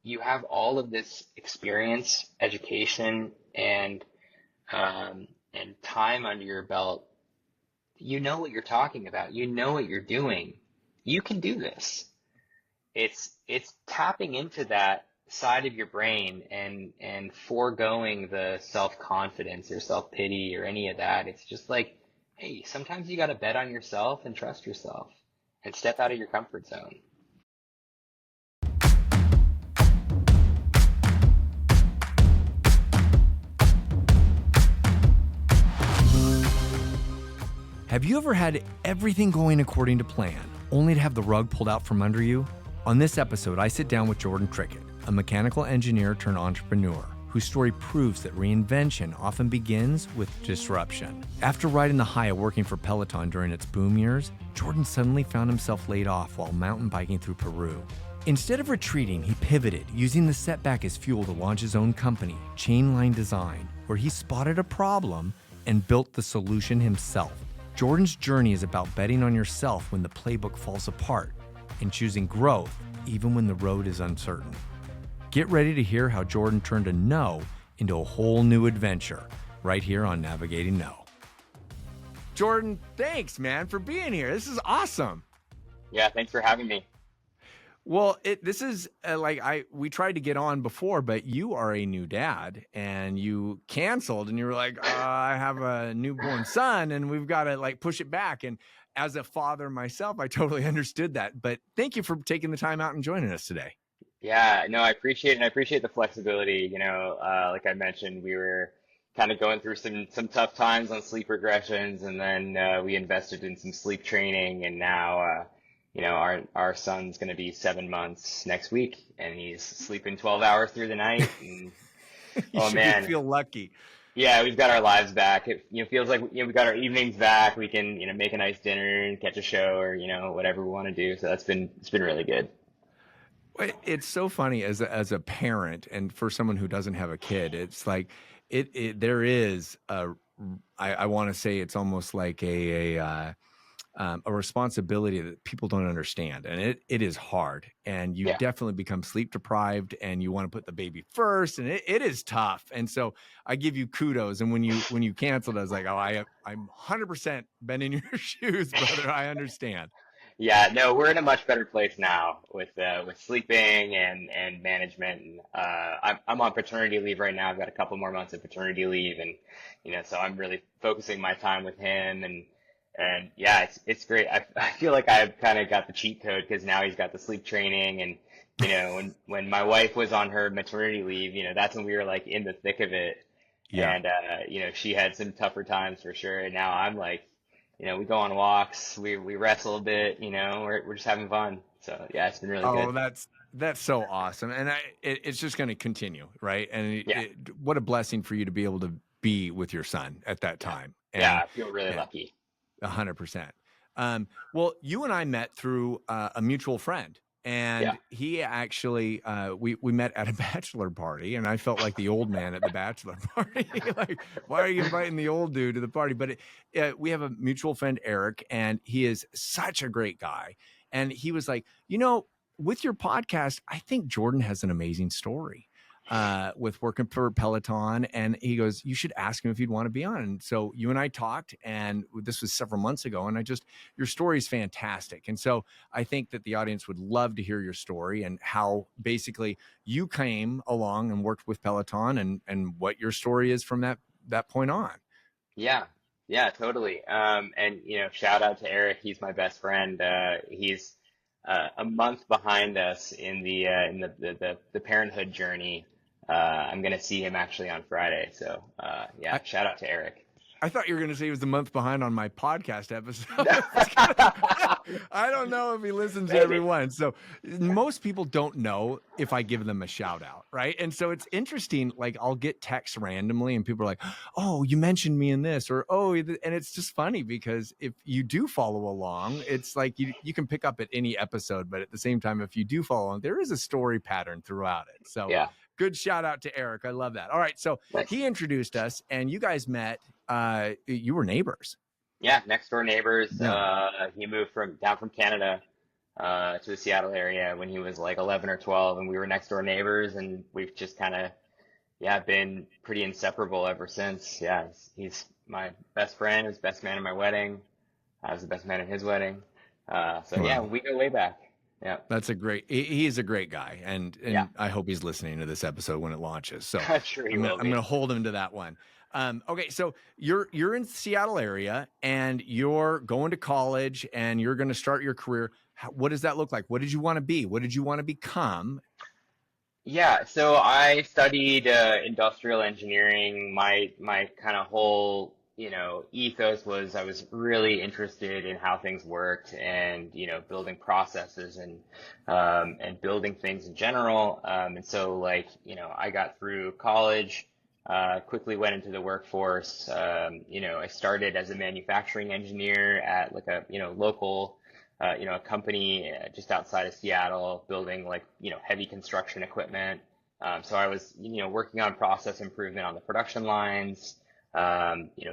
you have all of this experience, education, and time under your belt. You know what you're talking about. You know what you're doing. You can do this. It's tapping into that side of your brain and foregoing the self-confidence or self-pity or any of that. It's just like, hey, sometimes you got to bet on yourself and trust yourself and step out of your comfort zone. Have you ever had everything going according to plan, only to have the rug pulled out from under you? On this episode, I sit down with Jordan Trickett, a mechanical engineer turned entrepreneur, whose story proves that reinvention often begins with disruption. After riding the high of working for Peloton during its boom years, Jordan suddenly found himself laid off while mountain biking through Peru. Instead of retreating, he pivoted, using the setback as fuel to launch his own company, Chainline Design, where he spotted a problem and built the solution himself. Jordan's journey is about betting on yourself when the playbook falls apart and choosing growth even when the road is uncertain. Get ready to hear how Jordan turned a no into a whole new adventure right here on Navigating No. Jordan, thanks, man, for being here. This is awesome. Yeah, thanks for having me. Well, this is we tried to get on before, but you are a new dad and you canceled and you were like, I have a newborn son and we've got to push it back. And as a father myself, I totally understood that. But thank you for taking the time out and joining us today. Yeah, no, I appreciate it. And I appreciate the flexibility. Like I mentioned, we were kind of going through some tough times on sleep regressions, and then we invested in some sleep training, and now our son's going to be 7 months next week, and he's sleeping 12 hours through the night. And oh man, feel lucky. Yeah, we've got our lives back. It feels like we got our evenings back. We can make a nice dinner and catch a show or whatever we want to do. So it's been really good. It's so funny as a parent and for someone who doesn't have a kid, it's like there is I want to say it's almost like a responsibility that people don't understand, and it is hard, and you definitely become sleep deprived, and you want to put the baby first, and it is tough. And so I give you kudos. And when you canceled, I was like, I'm 100% been in your shoes, brother. I understand. Yeah, no, we're in a much better place now with sleeping and management. And, I'm on paternity leave right now. I've got a couple more months of paternity leave, and so I'm really focusing my time with him. And yeah, it's great. I feel like I've kind of got the cheat code because now he's got the sleep training. And when my wife was on her maternity leave, that's when we were like in the thick of it. Yeah. And she had some tougher times for sure. And now I'm like, we go on walks, we wrestle a bit, we're just having fun. So yeah, it's been really good. Oh, that's so awesome. And it's just going to continue, right? And what a blessing for you to be able to be with your son at that time. Yeah, I feel really lucky. 100%. Well, you and I met through a mutual friend, and he actually, we met at a bachelor party, and I felt like the old man at the bachelor party. Like, why are you inviting the old dude to the party? But we have a mutual friend, Eric, and he is such a great guy. And he was like, with your podcast, I think Jordan has an amazing story. With working for Peloton, and he goes, you should ask him if he'd want to be on. And so you and I talked, and this was several months ago, and your story is fantastic. And so I think that the audience would love to hear your story and how basically you came along and worked with Peloton and what your story is from that point on. Yeah, totally. And shout out to Eric. He's my best friend. He's a month behind us in the Parenthood journey. I'm going to see him actually on Friday. So, shout out to Eric. I thought you were going to say he was a month behind on my podcast episode. I don't know if he listens to every one. So most people don't know if I give them a shout out, right? And so it's interesting. Like I'll get texts randomly and people are like, oh, you mentioned me in this, or, oh, and it's just funny because if you do follow along, it's like you can pick up at any episode, but at the same time, if you do follow along, there is a story pattern throughout it. So good shout out to Eric. I love that. All right. So he introduced us and you guys met. You were neighbors. Yeah, next door neighbors. He moved down from Canada to the Seattle area when he was like 11 or 12, and we were next door neighbors, and we've just kind of, yeah, been pretty inseparable ever since. Yeah, he's my best friend, he was best man at my wedding. I was the best man at his wedding. So yeah, Wow. we go way back. Yeah. That's a great. He is a great guy, Yeah. and I hope he's listening to this episode when it launches. So I'm sure he will I'm be. gonna hold him to that one. Okay, so you're in Seattle area, and you're going to college, and you're going to start your career. What does that look like? What did you want to be? What did you want to become? Yeah, so I studied industrial engineering. My kind of whole, ethos was I was really interested in how things worked and, building processes and building things in general. And so like, I got through college, quickly went into the workforce. I started as a manufacturing engineer at like a, local a company just outside of Seattle building like, heavy construction equipment. So I was, working on process improvement on the production lines,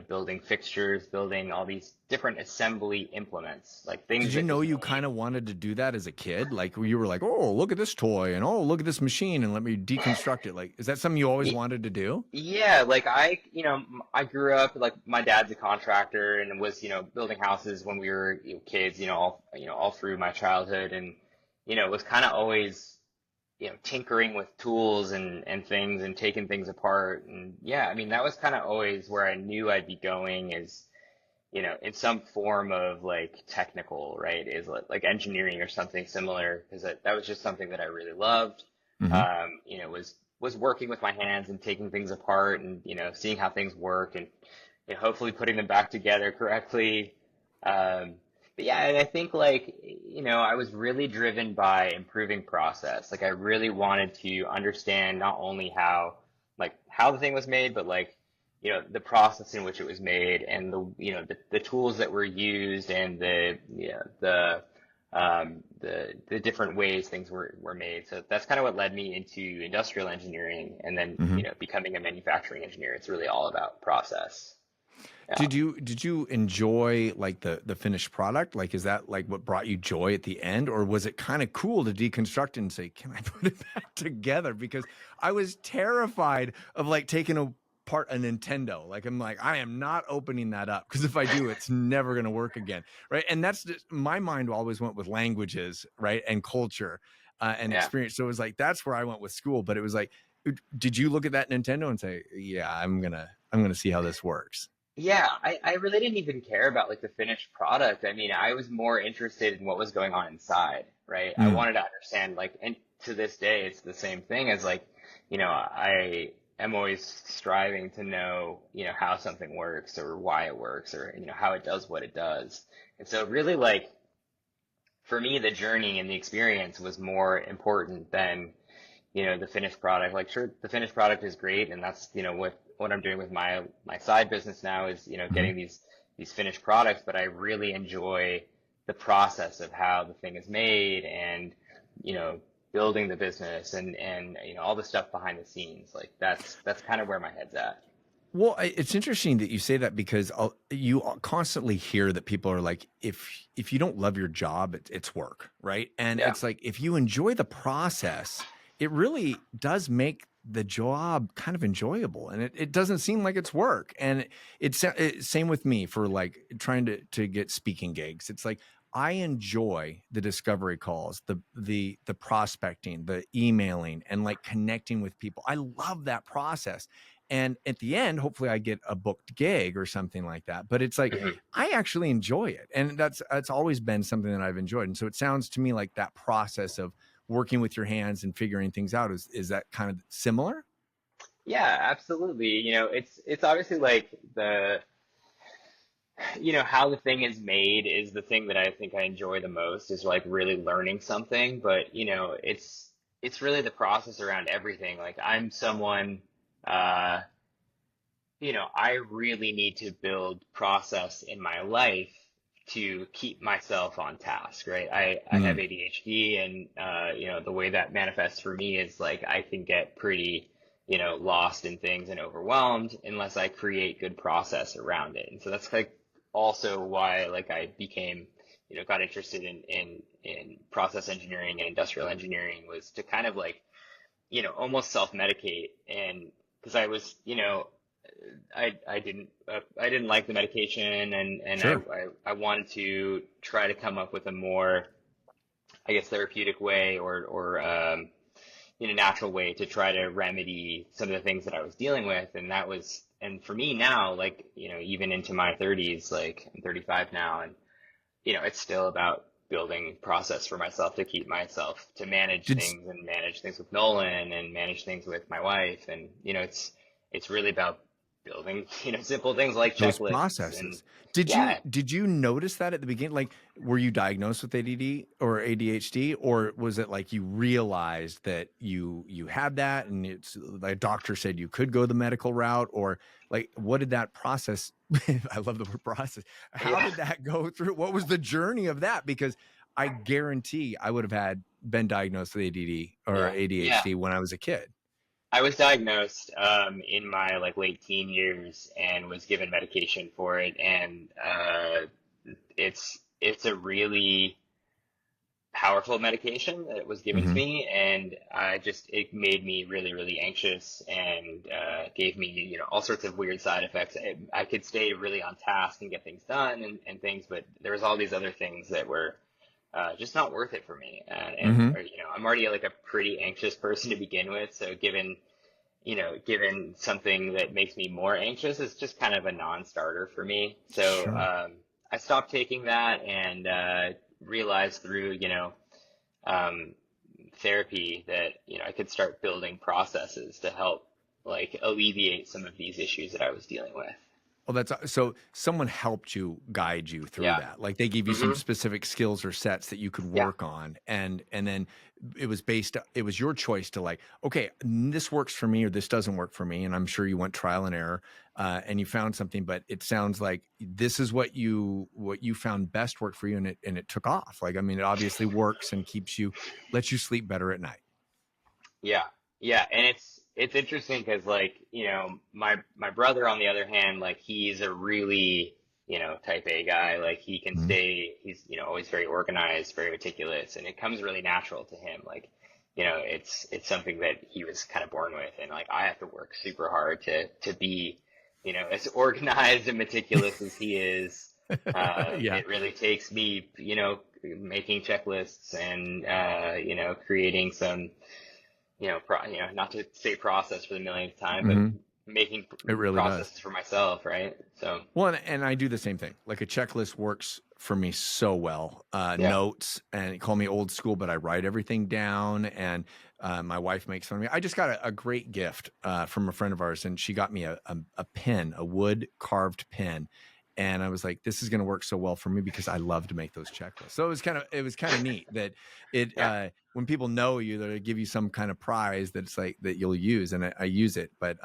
building fixtures, building all these different assembly implements, like things Did you that know just you need. kind of wanted to do that as a kid? Like you were like, oh, look at this toy, and oh, look at this machine, and let me deconstruct it. Like, is that something you always wanted to do? Yeah, like I grew up like my dad's a contractor and was, building houses when we were kids, all through my childhood and, was kind of always, tinkering with tools and things and taking things apart. And yeah, I mean, that was kind of always where I knew I'd be going is, in some form of like technical, right? Is like engineering or something similar because that was just something that I really loved. Mm-hmm. Was working with my hands and taking things apart and seeing how things work and hopefully putting them back together correctly. But yeah, and I think like I was really driven by improving process. Like I really wanted to understand not only how the thing was made, but like the process in which it was made and the tools that were used and the different ways things were made. So that's kind of what led me into industrial engineering and then, Mm-hmm. becoming a manufacturing engineer. It's really all about process. Yeah. Did you enjoy like the finished product? Like, is that like what brought you joy at the end, or was it kind of cool to deconstruct and say, can I put it back together? Because I was terrified of like taking apart a Nintendo. Like, I'm like, I am not opening that up because if I do, it's never going to work again, right? And that's just my mind always went with languages, right, and culture and Yeah. experience. So it was like that's where I went with school. But it was like, did you look at that Nintendo and say, yeah, I'm gonna see how this works? Yeah, I really didn't even care about like the finished product. I mean, I was more interested in what was going on inside, right? I Mm. wanted to understand like, and to this day, it's the same thing as like, I am always striving to know, how something works or why it works or, how it does what it does. And so really like, for me, the journey and the experience was more important than the finished product. Like, sure, the finished product is great, and that's, what I'm doing with my side business now is, Mhm. getting these finished products, but I really enjoy the process of how the thing is made and, building the business and all the stuff behind the scenes. Like that's kind of where my head's at. Well, it's interesting that you say that because you constantly hear that people are like, if you don't love your job, it's work, right? And Yeah. it's like if you enjoy the process, it really does make the job kind of enjoyable, and it doesn't seem like it's work. And same with me for like trying to get speaking gigs. It's like I enjoy the discovery calls, the prospecting, the emailing, and like connecting with people. I love that process. And at the end, hopefully I get a booked gig or something like that. But it's like Mhm. I actually enjoy it. And that's always been something that I've enjoyed. And so it sounds to me like that process of working with your hands and figuring things out is that kind of similar? Yeah, absolutely. It's obviously like how the thing is made is the thing that I think I enjoy the most is like really learning something, but it's really the process around everything. Like I'm someone, uh, I really need to build process in my life to keep myself on task, right? I have Mm, ADHD and, the way that manifests for me is like I can get pretty, lost in things and overwhelmed unless I create good process around it. And so that's like also why like I became, got interested in process engineering and industrial engineering was to kind of like, almost self-medicate. And because I was, I didn't like the medication, and Sure. I wanted to try to come up with a more, I guess, therapeutic way, or natural way to try to remedy some of the things that I was dealing with. And that was, and for me now, like, even into my 30s, like I'm 35 now, and it's still about building process for myself to keep myself, to manage Did things, and manage things with Nolan, and manage things with my wife. And, it's really about building, simple things like those checklists. And processes. Did you yeah, did you notice that at the beginning? Like, were you diagnosed with ADD or ADHD, or was it like you realized that you had that, and it's the doctor said you could go the medical route, or like what did that process? I love the word process. How yeah, did that go through? What was the journey of that? Because I guarantee I would have been diagnosed with ADD or yeah. ADHD when I was a kid. I was diagnosed in my like late teen years and was given medication for it. And it's a really powerful medication that was given to Hmm. me, and it made me really, really anxious, and gave me, all sorts of weird side effects. I could stay really on task and get things done, and things, but there was all these other things that were just not worth it for me. Hmm. Or, I'm already like a pretty anxious person to begin with, so given something that makes me more anxious, it's just kind of a non-starter for me. So Sure. I stopped taking that, and realized through, um, therapy that, I could start building processes to help like alleviate some of these issues that I was dealing with. Well, that's so someone helped you guide you through Yeah. that. Like they gave you some Hmm. specific skills or sets that you could Yeah. work on. And then it was your choice to like, okay, this works for me or this doesn't work for me. And I'm sure you went trial and error, and you found something, but it sounds like this is what you found best worked for you, and it took off. Like, I mean, it obviously works and lets you sleep better at night. Yeah, yeah, and it's interesting because, like, my brother, on the other hand, like, he's a really, type A guy. Like, Mhm. he's, always very organized, very meticulous, and it comes really natural to him. Like, it's something that he was kind of born with, and like I have to work super hard to be, as organized and meticulous as he is. Yeah. It really takes me, making checklists, and creating some, not to say process for the millionth time, but Hmm. making It really does. processes for myself, right? So, Well, and I do the same thing. Like a checklist works for me so well. yeah, Notes, and call me old school, but I write everything down. And my wife makes fun of me. I just got a great gift from a friend of ours, and she got me a pen, a wood carved pen. And I was like, this is going to work so well for me because I love to make those checklists. So it was kind of neat that it yeah, when people know you, they give you some kind of prize that's like that you'll use, and I use it. But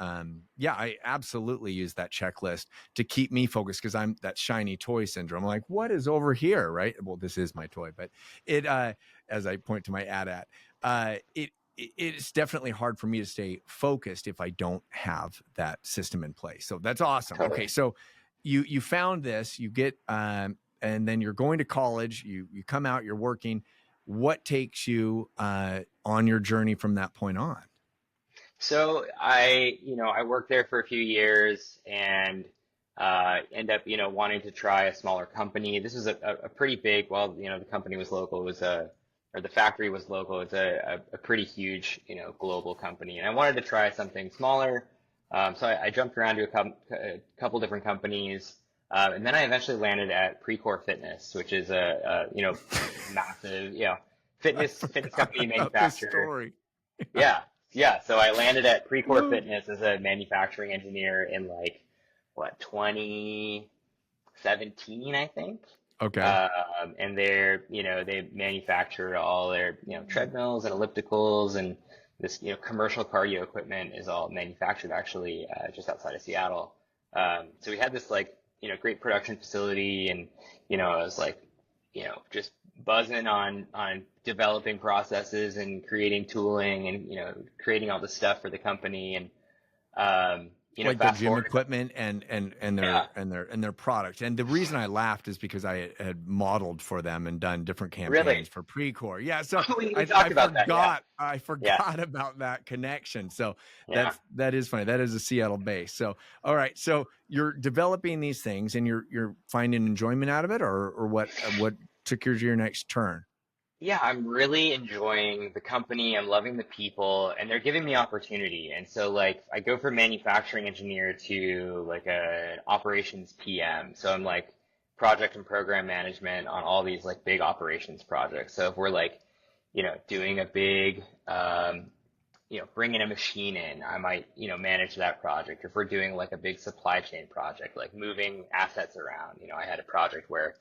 yeah, I absolutely use that checklist to keep me focused because I'm that shiny toy syndrome. I'm like, what is over here? Right. Well, this is my toy, but it, as I point to my ad at, it's definitely hard for me to stay focused if I don't have that system in place. So that's awesome. Okay. totally. So you found this, you get, and then you're going to college, you come out, you're working. What takes you, on your journey from that point on? So I worked there for a few years, and end up, wanting to try a smaller company. This was a pretty big, well, the company was local. It was or the factory was local. It's a pretty huge, global company. And I wanted to try something smaller. So I jumped around to a couple different companies. And then I eventually landed at Precor Fitness, which is a massive, I fitness forgot company about this manufacturer. story. Yeah, yeah. So I landed at Precor Fitness as a manufacturing engineer in like what 2017, I think. Okay. And they manufacture all their treadmills and ellipticals, and this commercial cardio equipment is all manufactured actually just outside of Seattle. So we had this like great production facility, and I was like just buzzing on developing processes and creating tooling, and creating all the stuff for the company. And like their fast gym forward. equipment and Yeah, their product. And the reason I laughed is because I had modeled for them and done different really. campaigns for Precor. Yeah, so We talked about that. Yeah, I yeah, forgot about that connection. So yeah. that is funny. That is a Seattle base. So all right, so you're developing these things and you're finding enjoyment out of it, or what took you to your next turn? Yeah, I'm really enjoying the company. I'm loving the people, and they're giving me opportunity. And so, like, I go from manufacturing engineer to like a operations PM. So I'm like project and program management on all these like big operations projects. So if we're like, doing a big, bringing a machine in, I might, manage that project. If we're doing like a big supply chain project, like moving assets around, I had a project where,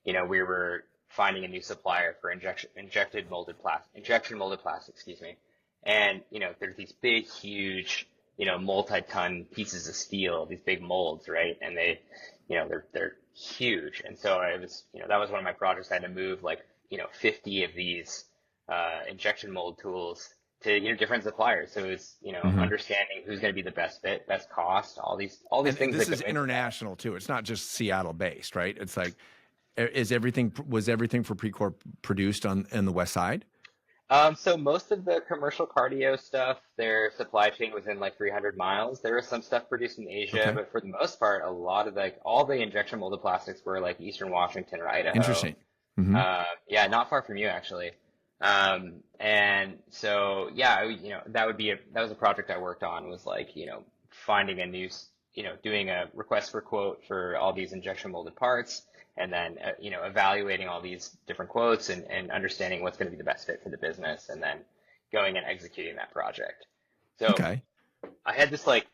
we were finding a new supplier for injection molded plastic, excuse me. And, there's these big, huge, multi-ton pieces of steel, these big molds, right? And they're huge. And so that was one of my projects. I had to move like, 50 of these, injection mold tools to different suppliers. So it's Mm-hmm. understanding who's going to be the best fit, best cost, all these And things this that is go into that. international too. It's not just Seattle based, right? It's like was everything for Precor produced on the west side? So most of the commercial cardio stuff, their supply chain was in like 300 miles. There was some stuff produced in Asia, Okay, but for the most part, a lot of like all the injection molded plastics were like Eastern Washington or Idaho. interesting. Hmm. Yeah, not far from you actually. And so yeah, that was a project I worked on, was like, finding a new, doing a request for quote for all these injection molded parts, and then, evaluating all these different quotes, and understanding what's going to be the best fit for the business, and then going and executing that project. So Okay. I had this like,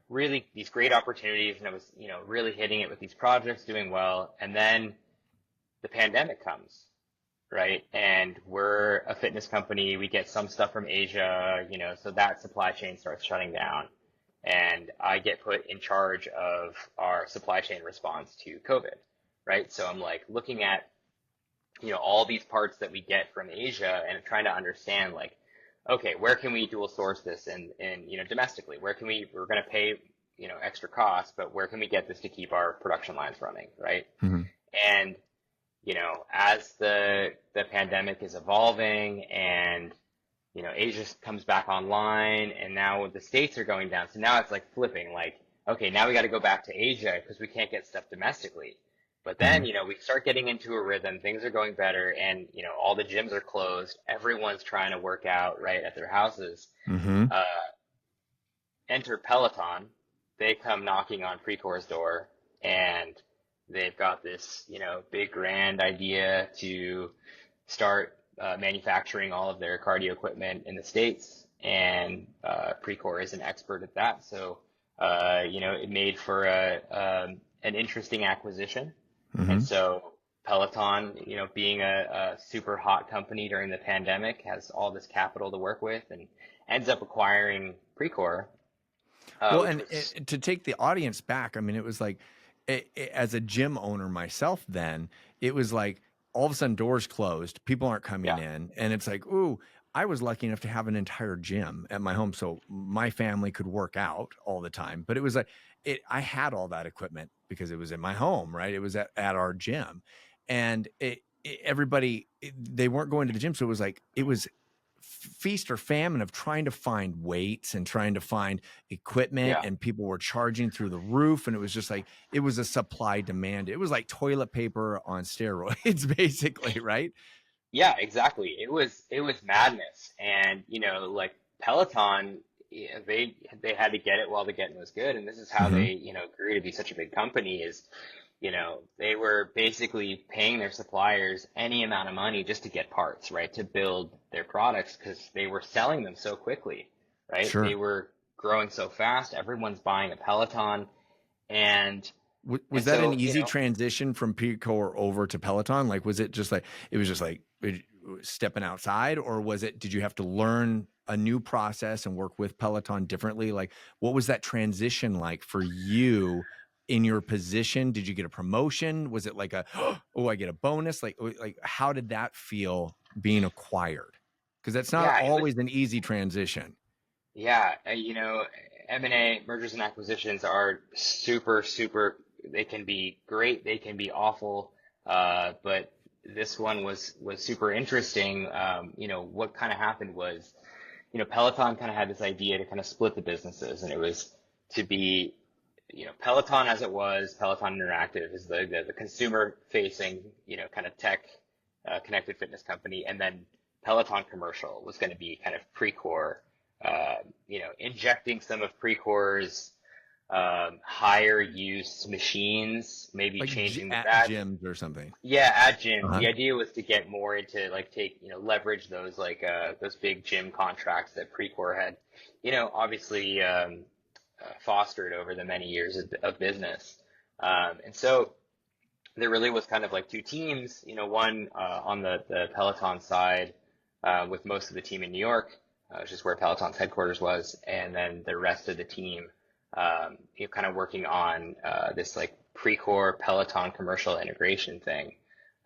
really these great opportunities, and I was, really hitting it with these projects, doing well. And then the pandemic comes, right? And we're a fitness company. We get some stuff from Asia, so that supply chain starts shutting down. And I get put in charge of our supply chain response to COVID, right? So I'm like looking at, all these parts that we get from Asia, and trying to understand like, okay, where can we dual source this, and domestically? We're going to pay, extra costs, but where can we get this to keep our production lines running, right? Hmm. And as the pandemic is evolving, and Asia comes back online, and now the states are going down. So now it's like flipping, like, okay, now we got to go back to Asia because we can't get stuff domestically. But Hmm. then, we start getting into a rhythm, things are going better, and all the gyms are closed. Everyone's trying to work out right at their houses. Hmm. Uh, Enter Peloton. They come knocking on Precor's door, and they've got this, big grand idea to start manufacturing all of their cardio equipment in the States. And Precor is an expert at that. So, it made for an interesting acquisition. Hmm. And so Peloton, being a super hot company during the pandemic, has all this capital to work with, and ends up acquiring Precor, Well, which and was, to take the audience back, I mean, it was like, as a gym owner myself, then it was like all of a sudden doors closed, people aren't coming yeah, in, and it's like, ooh, I was lucky enough to have an entire gym at my home, so my family could work out all the time. But it was like I had all that equipment because it was in my home, right? It was at our gym, and they weren't going to the gym, so it was feast or famine of trying to find weights and trying to find equipment, yeah. and people were charging through the roof, and it was just like it was a supply demand. It was like toilet paper on steroids basically, right? Yeah, exactly. It was madness, and like Peloton, yeah, they had to get it while the getting was good, and this is how Hmm. they grew to be such a big company. Is they were basically paying their suppliers any amount of money just to get parts, right, to build their products, because they were selling them so quickly, right? They Sure. were growing so fast. Everyone's buying a Peloton, and Was and that an so easy transition from Precor over to Peloton? Like, was it just like stepping outside, or did you have to learn a new process and work with Peloton differently? Like, what was that transition like for you in your position? Did you get a promotion? Was it like oh, I get a bonus? Like how did that feel being acquired? Because that's not yeah, it was. always an easy transition. Yeah, M&A, mergers and acquisitions are super, super, they can be great, they can be awful, but this one was super interesting. What kind of happened was, Peloton kind of had this idea to kind of split the businesses, and it was to be, Peloton as it was, Peloton Interactive is the consumer facing, kind of tech, connected fitness company, and then Peloton Commercial was going to be kind of Precor, injecting some of Precor's higher use machines, maybe Like changing the at badge. gyms or something. Yeah, at gyms. Uh-huh. The idea was to get more into like leverage those those big gym contracts that Precor had, obviously fostered over the many years of business. And so there really was kind of like two teams, one on the Peloton side with most of the team in New York, which is where Peloton's headquarters was, and then the rest of the team, kind of working on this like Precor Peloton commercial integration thing.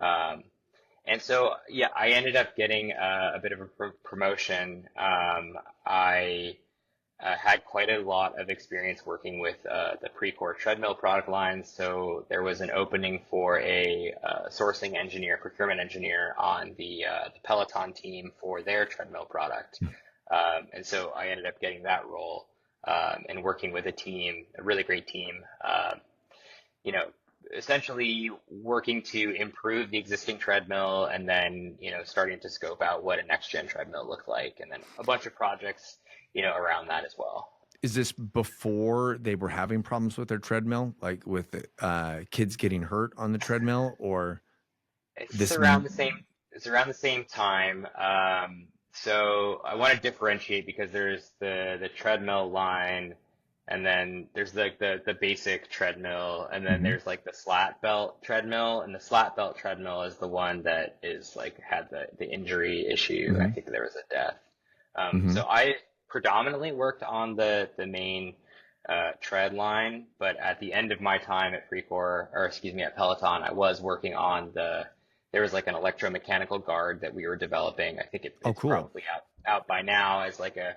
And so, yeah, I ended up getting a bit of a promotion. I had quite a lot of experience working with the Precor treadmill product line. So there was an opening for a sourcing engineer, procurement engineer on the Peloton team for their treadmill product. And so I ended up getting that role and working with a team, a really great team, essentially working to improve the existing treadmill and then, starting to scope out what a next gen treadmill looked like, and then a bunch of projects, around that as well. Is this before they were having problems with their treadmill, like with kids getting hurt on the treadmill, or It's this? around the same, it's around the same time. So I want to differentiate because there's the treadmill line, and then there's like the basic treadmill, and then Mhm. there's like the slat belt treadmill, and the slat belt treadmill is the one that is like had the injury issue. I Mhm. think there was a death. Mhm. So I predominantly worked on the main tread line, but at the end of my time at Precor, or excuse me, at Peloton, I was working on there was like an electromechanical guard that we were developing. I think Oh, it's cool. probably out by now as like a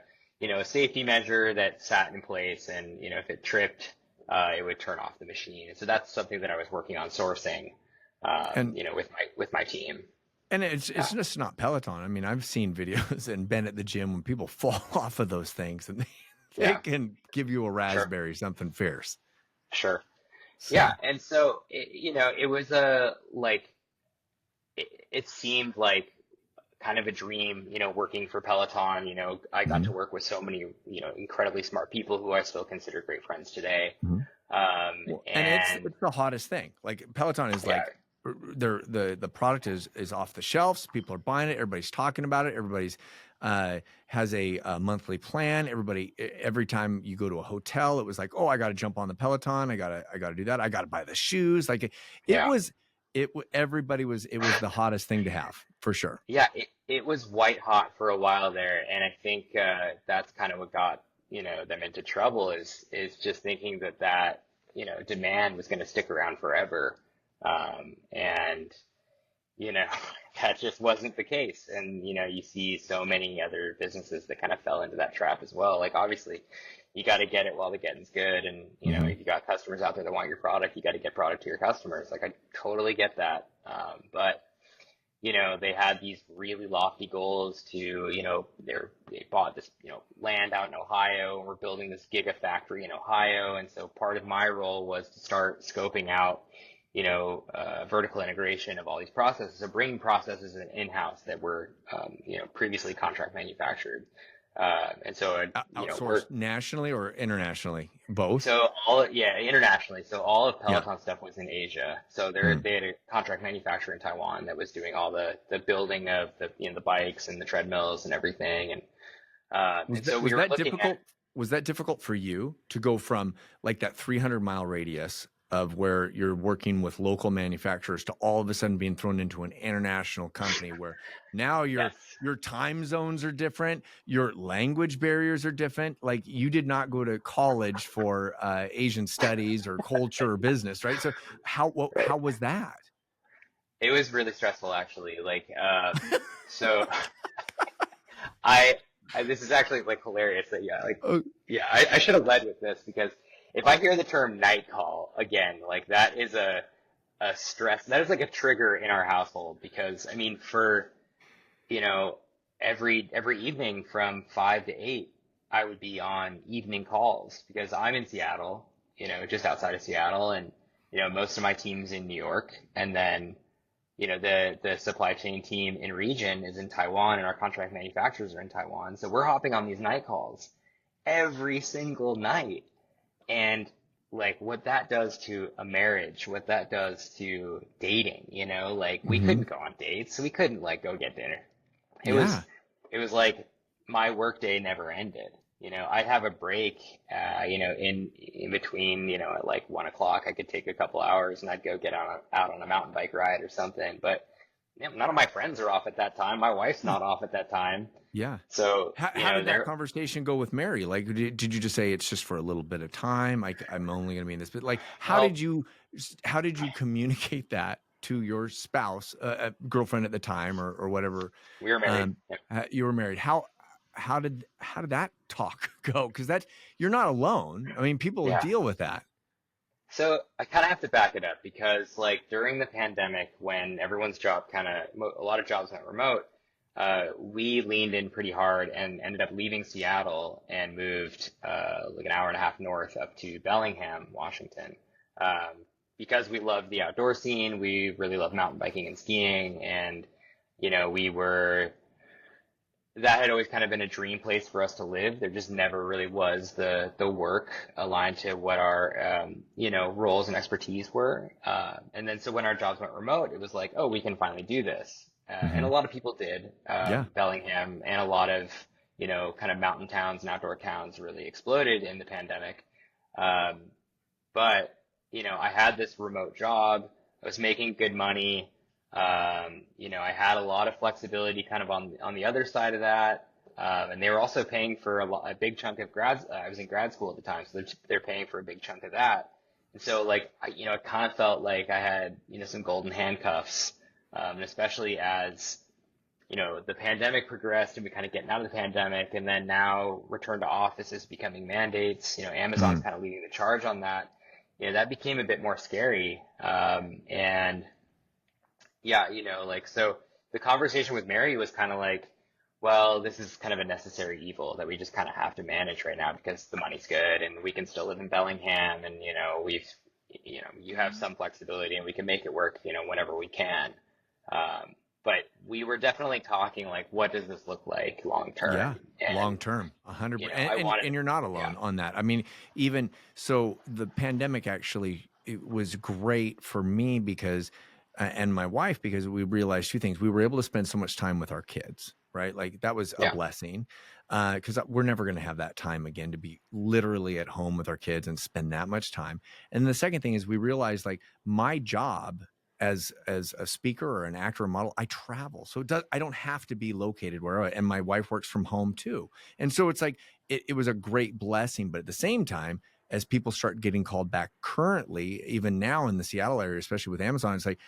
safety measure that sat in place, and if it tripped, it would turn off the machine. So that's something that I was working on sourcing, And with my team. it's just not Peloton. I mean, I've seen videos and been at the gym when people fall off of those things, and they Yeah, can give you a sure, raspberry, something fierce. sure. So, Yeah, and so it was it seemed like kind of a dream, working for Peloton. I got to mhm. work with so many, incredibly smart people who I still consider great friends today. Mhm. Well, and And it's the hottest thing. Like Peloton is yeah, like the product is off the shelves. People are buying it. Everybody's talking about it. Everybody's has a monthly plan. Every time you go to a hotel, it was like, oh, I got to jump on the Peloton. I gotta do that. I gotta buy the shoes. Like it yeah, was everybody was it was the hottest thing to have for sure. yeah. It was white hot for a while there, and I think that's kind of what got them into trouble is just thinking that demand was going to stick around forever, and you know, that just wasn't the case. And, you see so many other businesses that kind of fell into that trap as well. Like, obviously, you got to get it while the getting's good. And, Hmm. if you got customers out there that want your product, you got to get product to your customers. Like, I totally get that. But, they had these really lofty goals to, they bought this, land out in Ohio, and we're building this gigafactory in Ohio. And so part of my role was to start scoping out, vertical integration of all these processes, so bringing processes in-house that were, previously contract manufactured. And so, Outsourced nationally or internationally, both. internationally. So all of Yeah. Peloton stuff was in Asia. So Hmm. they had a contract manufacturer in Taiwan that was doing all the building of the bikes and the treadmills and everything. Was And so that we was were that looking at, difficult? Was that difficult for you to go from like that 300-mile radius of where you're working with local manufacturers to all of a sudden being thrown into an international company where now yes. your time zones are different, your language barriers are different. Like you did not go to college for Asian studies or culture or business, right? So how was that? It was really stressful, actually. Like, so I this is actually like hilarious that Oh, I should have led with this because if I hear the term night call again, like that is a stress, that is like a trigger in our household because I mean for you know every evening from 5 to 8 I would be on evening calls because I'm in Seattle, just outside of Seattle, and most of my team's in New York, and then the supply chain team in region is in Taiwan, and our contract manufacturers are in Taiwan. So we're hopping on these night calls every single night. And like what that does to a marriage, what that does to dating, like we hmm couldn't go on dates. We couldn't like go get dinner. It was, yeah. it was like my workday never ended. I'd have a break, in between, at like 1 o'clock, I could take a couple hours and I'd go get out on a mountain bike ride or something. But none of my friends are off at that time. My wife's not off at that time. Yeah. So, How did that conversation go with Mary? Like, did you just say it's just for a little bit of time? I'm only going to be in this, but like, well, how did you communicate that to your spouse, girlfriend at the time, or whatever? we were married. Yeah. You were married. How did that talk go? Because you're not alone. I mean, people Yeah. deal with that. So I kind of have to back it up because like during the pandemic, when everyone's job a lot of jobs went remote, we leaned in pretty hard and ended up leaving Seattle and moved like an hour and a half north up to Bellingham, Washington. Because we love the outdoor scene, we really love mountain biking and skiing, and we were that had always kind of been a dream place for us to live. There just never really was the work aligned to what our roles and expertise were. And then so when our jobs went remote, it was like, oh, we can finally do this. And hmm a lot of people did. Yeah. Bellingham and a lot of kind of mountain towns and outdoor towns really exploded in the pandemic. But I had this remote job. I was making good money. I had a lot of flexibility kind of on the other side of that. And they were also paying for a big chunk of I was in grad school at the time, so they're paying for a big chunk of that. And so like, I kind of felt like I had, some golden handcuffs, and especially as, the pandemic progressed and we kind of getting out of the pandemic, and then now return to office is becoming mandates, Amazon's Mm. kind of leading the charge on that. That became a bit more scary. And yeah, so the conversation with Mary was kind of like, well, this is kind of a necessary evil that we just kind of have to manage right now because the money's good and we can still live in Bellingham, and, you have some flexibility and we can make it work, whenever we can. But we were definitely talking like, what does this look like long Yeah, term? long And, term, 100. I And wanted, you're not yeah, alone on that. I mean, even so, the pandemic actually, it was great for me because, and my wife, because we realized two things. We were able to spend so much time with our kids, right? Like that was a yeah, blessing, because we're never going to have that time again to be literally at home with our kids and spend that much time. And the second thing is we realized like my job as a speaker or an actor or model, I travel. So I don't have to be located and my wife works from home too. And so it's like, it was a great blessing. But at the same time, as people start getting called back currently, even now in the Seattle area, especially with Amazon, it's like,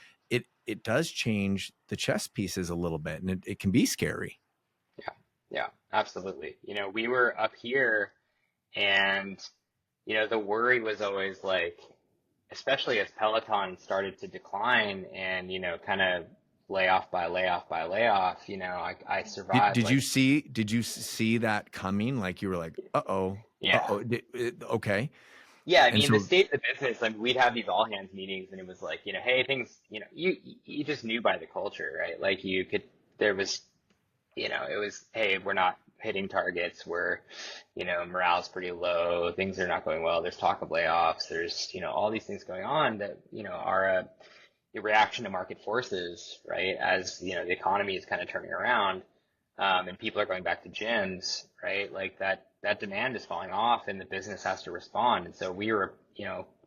it does change the chess pieces a little bit, and it can be scary. yeah, yeah, absolutely. We were up here, and, the worry was always like, especially as Peloton started to decline and, kind of layoff by layoff by layoff, I survived Did like, you see that coming? Like you were like, yeah. okay. Yeah, I And mean, the so state of the business, like we'd have these all hands meetings and it was like, hey, things, you just knew by the culture, right? Like there was, it was, hey, we're not hitting targets. Morale's pretty low. Things are not going well. There's talk of layoffs. There's, all these things going on that, are a reaction to market forces, right? As, the economy is kind of turning around, and people are going back to gyms, right? Like that demand is falling off and the business has to respond. And so we were,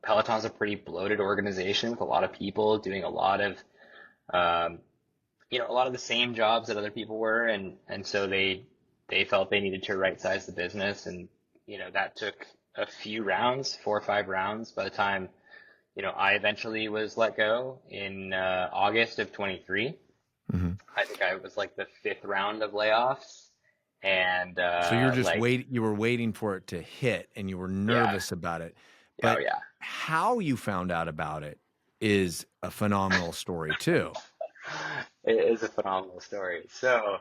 Peloton's a pretty bloated organization with a lot of people doing a lot of, a lot of the same jobs that other people were. And so they felt they needed to right size the business. And, that took a few rounds, 4 or 5 rounds by the time, I eventually was let go in, August of 23. mhm. I think I was like the fifth round of layoffs. And So you're just like, you were waiting for it to hit and you were yeah, nervous about it. oh But yeah. how you found out about it is a phenomenal story too. It is a phenomenal story. So,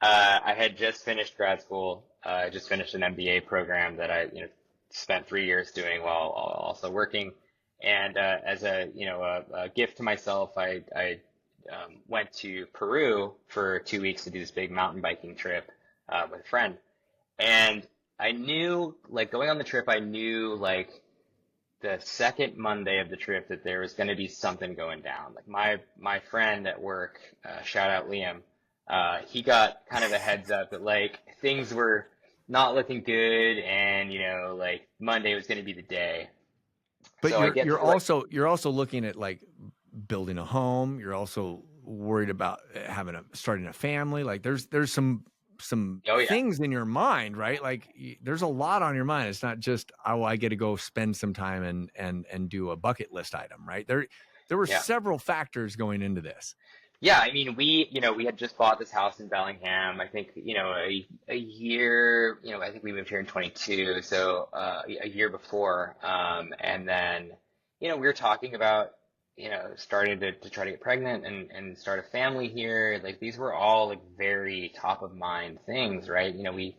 I had just finished grad school. I just finished an MBA program that I, spent 3 years doing while also working. And as a, a gift to myself, I went to Peru for 2 weeks to do this big mountain biking trip with a friend. And I knew, like, going on the trip, I knew, like, the second Monday of the trip that there was going to be something going down. Like my friend at work, shout out Liam, he got kind of a heads up that like things were not looking good, and like Monday was going to be the day. But So I get to like, you're also looking at like building a home. You're also worried about starting a family. Like there's some oh yeah, things in your mind, right? Like there's a lot on your mind. It's not just, oh, I get to go spend some time and do a bucket list item, right? There were yeah. several factors going into this. Yeah, I mean, we had just bought this house in Bellingham. I think, a year, I think we moved here in 22, so a year before. And then, we were talking about, starting to try to get pregnant and start a family here. Like these were all like very top of mind things, right? We,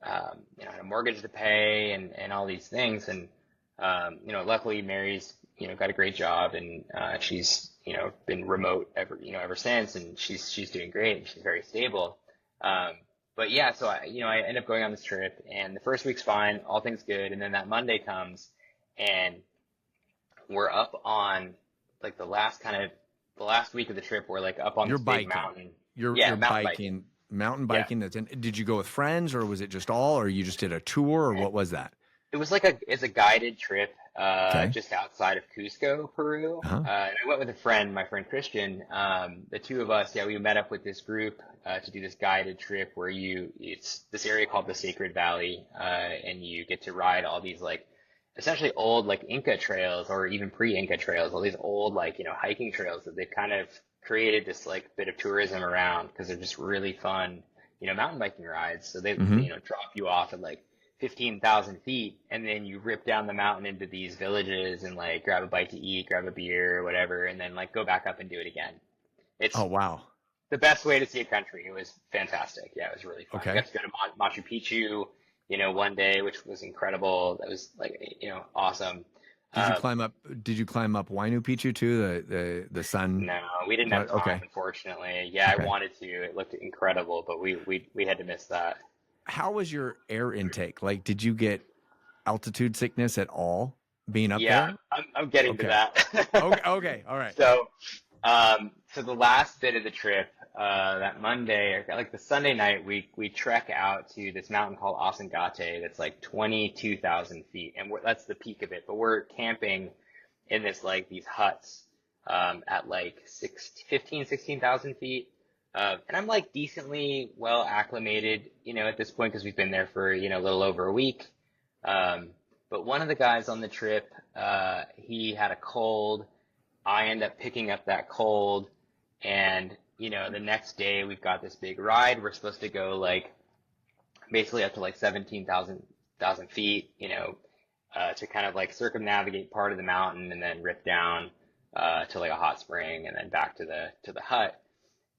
had a mortgage to pay and all these things. And, luckily Mary's, got a great job, and she's, been remote ever since, and she's doing great, and she's very stable. But yeah, so I end up going on this trip, and the first week's fine, all things good. And then that Monday comes, and we're up on like the last week of the trip, we're like up on You're this big biking. mountain. You're Yeah, mountain biking. mountain Yeah. biking. Did you go with friends, or was it just all, or you just did a tour, or what was that? It was like it's a guided trip, Okay. just outside of Cusco, Peru. Uh-huh. And I went with a friend, my friend Christian. The two of us, yeah, we met up with this group to do this guided trip where it's this area called the Sacred Valley, and you get to ride all these like essentially old like Inca trails or even pre-Inca trails, all these old like hiking trails that they've kind of created this like bit of tourism around because they're just really fun, mountain biking rides. So they Mm-hmm. drop you off at like 15,000 feet, and then you rip down the mountain into these villages and like grab a bite to eat, grab a beer or whatever, and then like go back up and do it again. It's Oh, wow. the best way to see a country. It was fantastic. Yeah, it was really fun. I Okay. got to go to Machu Picchu, one day, which was incredible. That was like, awesome. Did you Uh, climb up? Did you climb up Huaynu Picchu too? The sun. no, we didn't have time, Okay. unfortunately. Yeah, I Okay. wanted to. It looked incredible, but we had to miss that. How was your air intake? Like, did you get altitude sickness at all being up Yeah, there? I'm getting to Okay. that. Okay. Okay. All right. So, so the last bit of the trip, that Monday, or like the Sunday night, we trek out to this mountain called Asangate that's like 22,000 feet, and that's the peak of it. But we're camping in these huts, at like 16,000 feet. And I'm like decently well acclimated, at this point because we've been there for, a little over a week. But one of the guys on the trip, he had a cold. I end up picking up that cold, and the next day we've got this big ride. We're supposed to go like basically up to like 17,000 feet, to kind of like circumnavigate part of the mountain and then rip down to like a hot spring and then back to the hut.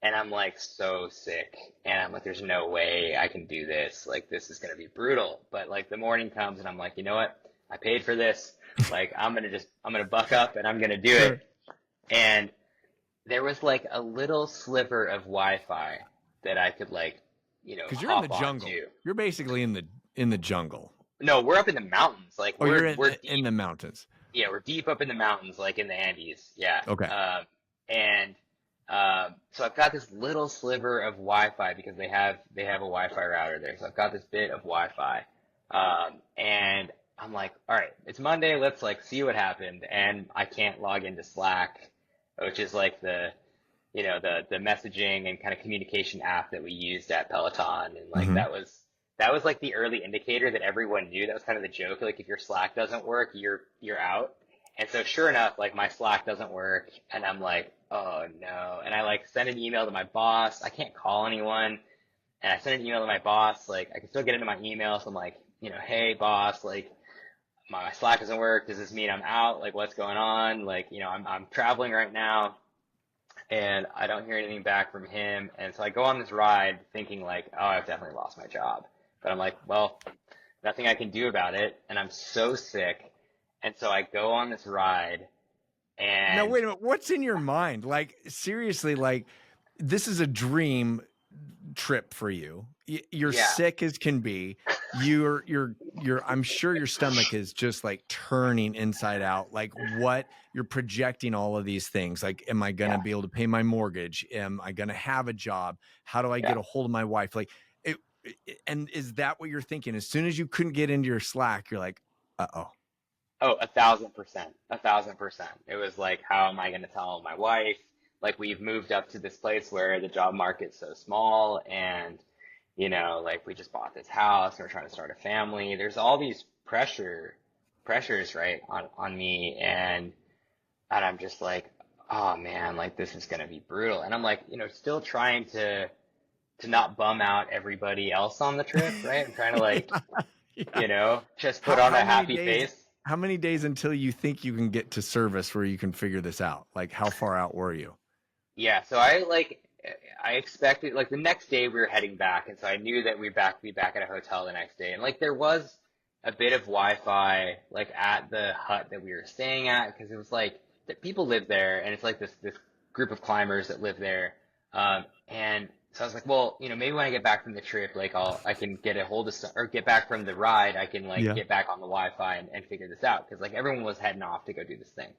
And I'm like so sick, and I'm like, there's no way I can do this. Like this is gonna be brutal. But like the morning comes, and I'm like, you know what? I paid for this. Like I'm gonna buck up and I'm gonna do Sure. it. And there was like a little sliver of Wi-Fi that I could like, Because you're in the hop jungle. onto. You're basically in the jungle. No, we're up in the mountains. Like Oh, you're we're in deep. the mountains. Yeah, we're deep up in the mountains, like in the Andes. Yeah. Okay. And so I've got this little sliver of Wi-Fi because they have a Wi-Fi router there. So I've got this bit of Wi-Fi. And I'm like, all right, it's Monday. Let's like see what happened. And I can't log into Slack, which is like the messaging and kind of communication app that we used at Peloton. And like Mhm. that was like the early indicator that everyone knew. That was kind of the joke. Like if your Slack doesn't work, you're out. And so sure enough, like my Slack doesn't work, and I'm like, oh no. And I like send an email to my boss. I can't call anyone. And I sent an email to my boss, like I can still get into my email. So I'm like, hey boss, like my Slack doesn't work. Does this mean I'm out? Like what's going on? Like, I'm traveling right now and I don't hear anything back from him. And so I go on this ride thinking like, oh, I've definitely lost my job. But I'm like, well, nothing I can do about it. And I'm so sick. And so I go on this ride Now, and wait a minute. What's in your mind? Like, seriously, like, this is a dream trip for you. You're yeah, sick as can be. I'm sure your stomach is just like turning inside out. Like, what you're projecting all of these things. Like, am I going to yeah, be able to pay my mortgage? Am I going to have a job? How do I yeah. get a hold of my wife? Like, and is that what you're thinking? As soon as you couldn't get into your Slack, you're like, uh-oh. Oh, 1,000%, 1,000%. It was like, how am I going to tell my wife? Like, we've moved up to this place where the job market's so small, and like we just bought this house, and we're trying to start a family. There's all these pressures, right, on me, and I'm just like, oh man, like this is going to be brutal. And I'm like, still trying to not bum out everybody else on the trip, right? I'm trying to like, Yeah. just put How on how a many happy days face. how many days until you think you can get to service where you can figure this out? Like how far out were you? Yeah, so I expected like the next day we were heading back, and so I knew that we'd be back at a hotel the next day, and like there was a bit of Wi-Fi like at the hut that we were staying at because it was like that people live there, and it's like this group of climbers that live there, and so I was like, well, maybe when I get back from the trip, like I can get a hold of some, or get back from the ride, I can like Yeah. get back on the Wi-Fi and figure this out because like everyone was heading off to go do this thing,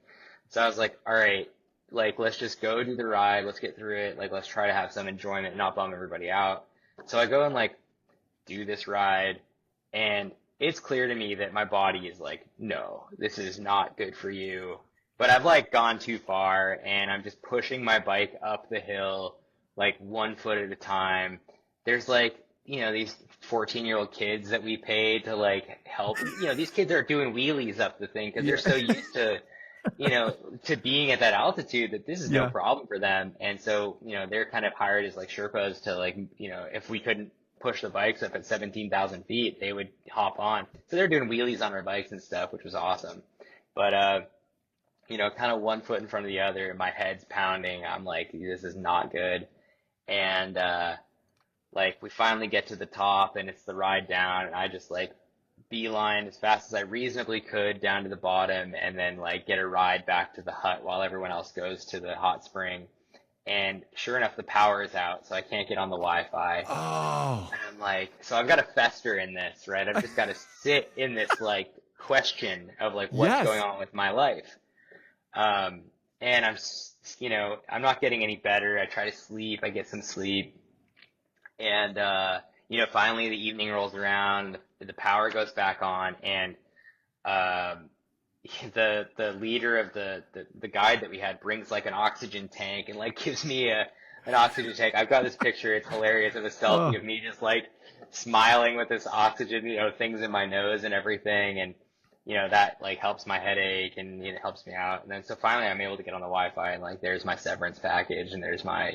so I was like, all right, like let's just go do the ride, let's get through it, like let's try to have some enjoyment and not bum everybody out. So I go and like do this ride, and it's clear to me that my body is like, no, this is not good for you. But I've like gone too far, and I'm just pushing my bike up the hill like 1 foot at a time. There's like, these 14-year-old kids that we paid to like help. These kids are doing wheelies up the thing because they're Yeah. so used to being at that altitude that this is no Yeah. problem for them. And so, they're kind of hired as like Sherpas to like, if we couldn't push the bikes up at 17,000 feet, they would hop on. So they're doing wheelies on our bikes and stuff, which was awesome. But, kind of 1 foot in front of the other, my head's pounding. I'm like, this is not good. And, like we finally get to the top and it's the ride down, and I just like beeline as fast as I reasonably could down to the bottom and then like get a ride back to the hut while everyone else goes to the hot spring. And sure enough, the power is out, so I can't get on the Wi-Fi. Oh. And I'm like, so I've got to fester in this, right? I've just got to sit in this like question of like what's going Yes. on with my life. And I'm not getting any better. I try to sleep, I get some sleep. And, finally the evening rolls around, the power goes back on, and, um, the leader of the guide that we had brings like an oxygen tank and like gives me an oxygen tank. I've got this picture. It's hilarious of a selfie Oh. of me just like smiling with this oxygen, things in my nose and everything. And, that like helps my headache and, helps me out. And then so finally I'm able to get on the Wi-Fi, and like, there's my severance package, and there's my,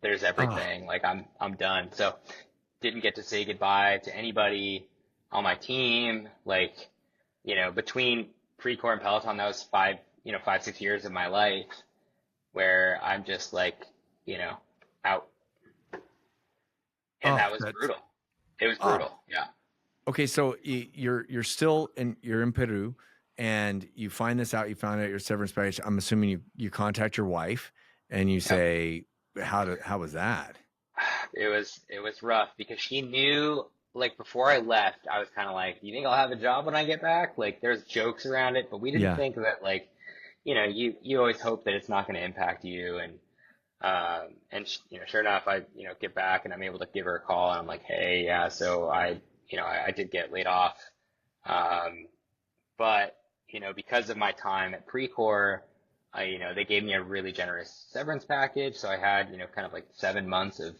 there's Oh. everything. Like I'm done. So didn't get to say goodbye to anybody on my team. Like, between Precor and Peloton, that was 5, 6 years of my life where I'm just like, out. And Oh, that was that's brutal. It was oh. brutal. Yeah. Okay, so you're in Peru, and you find this out. You found out your severance package. I'm assuming you contact your wife and you Yep. say, how was that? It was rough because she knew, like, before I left, I was kind of like, do you think I'll have a job when I get back? Like, there's jokes around it, but we didn't Yeah. think that, like, you always hope that it's not going to impact you. And sure enough, I, get back and I'm able to give her a call, and I'm like, hey, yeah, so I did get laid off. Um, but, because of my time at Precor, they gave me a really generous severance package. So I had, kind of like 7 months of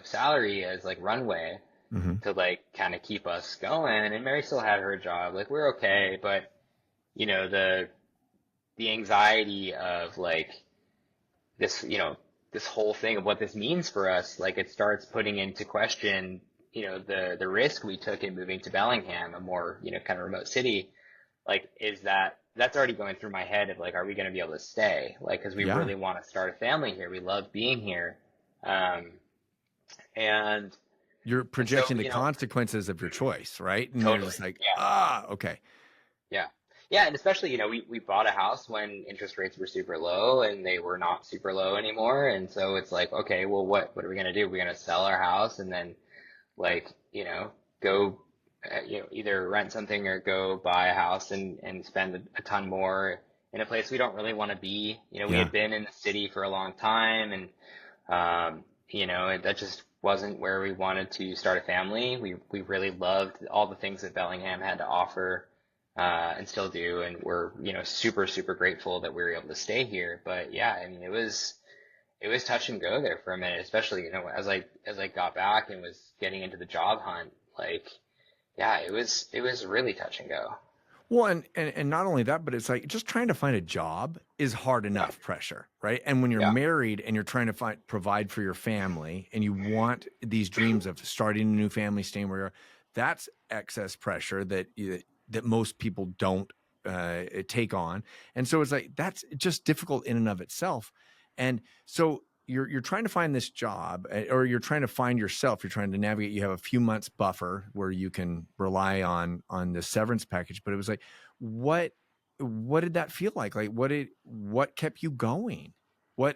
salary as like runway Hmm. to like kind of keep us going. And Mary still had her job. Like we're okay. But, the anxiety of like this, this whole thing of what this means for us, like it starts putting into question, the risk we took in moving to Bellingham, a more, kind of remote city. Like, that's already going through my head of like, are we going to be able to stay? Like, because we Yeah. really want to start a family here. We love being here. Um, and, You're and so, projecting the consequences of your choice, right? And you're totally. just like, Yeah. okay. Yeah. Yeah. And especially, we bought a house when interest rates were super low and they were not super low anymore. And so it's like, okay, well, what are we going to do? We're going to sell our house and then like, go, either rent something or go buy a house and spend a ton more in a place we don't really want to be. We Yeah. had been in the city for a long time and, that just wasn't where we wanted to start a family. We really loved all the things that Bellingham had to offer, and still do. And we're, super, super grateful that we were able to stay here. But yeah, I mean, it was touch and go there for a minute, especially, as I got back and was getting into the job hunt, like, yeah, it was really touch and go. Well, and not only that, but it's like just trying to find a job is hard Yeah. enough pressure, right? And when you're Yeah. married and you're trying to provide for your family and you want these dreams of starting a new family, staying where you're, that's excess pressure that most people don't take on. And so it's like that's just difficult in and of itself. And so you're trying to find this job, or you're trying to find yourself. You're trying to navigate. You have a few months buffer where you can rely on the severance package. But it was like, what did that feel like? Like what kept you going? What